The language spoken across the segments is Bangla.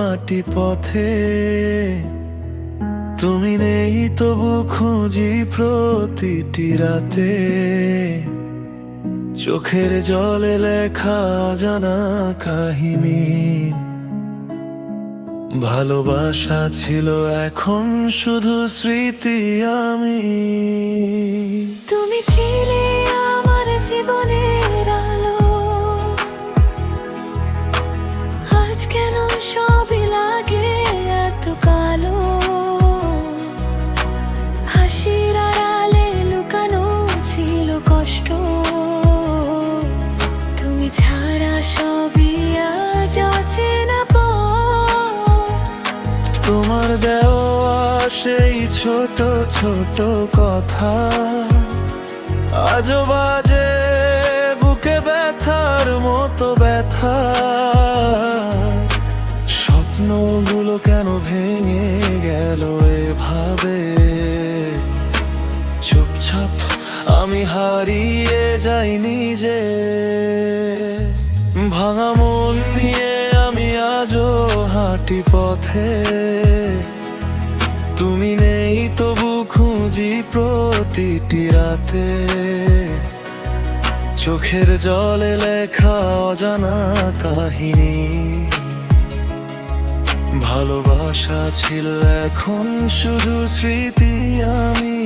হাঁটি পথে, তুমি নেই তবু খুঁজি প্রতিটি রাতে। চোখের জলে লেখা অজানা কাহিনী, ভালোবাসা ছিল এখন শুধু স্মৃতি। আমি তুমি ছিলে আমার জীবনের আলো, আজ কেন সবই লাগে এত কালো। হাসির আড়ালে লুকানো ছিল কষ্ট, তুমি ছাড়া সবই আজ অচেনা পথ। তোমার দেওয়া সেই ছোট ছোট কথা আজও বাজে বুকে ব্যথার মতো ব্যথা। স্বপ্নগুলো কেন ভেঙে গেল এভাবে, চুপচাপ আমি হারিয়ে যাই নিজে। ভাঙা মন নিয়ে আমি আজও হাঁটি পথে, তুমি নেই তবু খুঁজি প্রতিটি রাতে। চোখের জলে লেখা অজানা কাহিনী, ভালোবাসা ছিল এখন শুধু স্মৃতি। আমি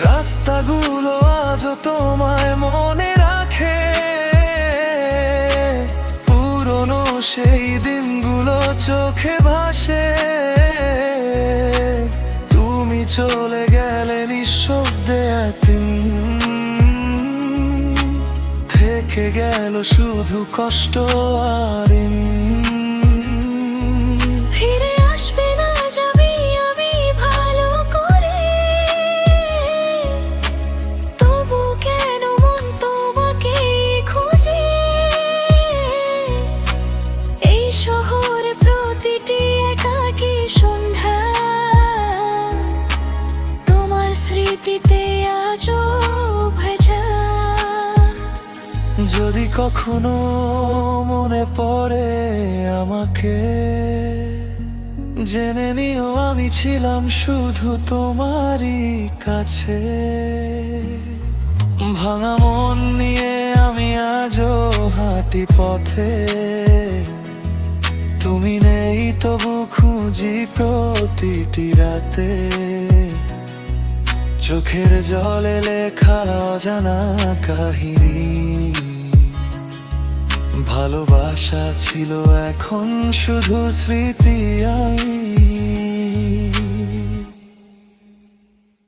রাস্তাগুলো আজও তোমায় মনে রাখে, পুরনো সেই দিনগুলো চোখে ভাসে। তুমি চলে গেলে নিঃশব্দে একদিন, থেকে গেল শুধু কষ্ট আর ফিরে আসবে না যাবি আমি ভালো করে, তবু কেন মন তোমাকে খুঁজে। এই শহরে প্রতিটি একাকী সন্ধ্যা তোমার স্মৃতিতে আজও ভেজা। যদি কখনো মনে পড়ে আমাকে, জেনে নিও আমি ছিলাম শুধু তোমারই কাছে। ভাঙা মন নিয়ে আমি আজও হাঁটি পথে, তুমি নেই তবু খুঁজি প্রতিটি রাতে। চোখের জলে লেখা অজানা কাহিনী, ভালোবাসা ছিল এখন শুধু স্মৃতি।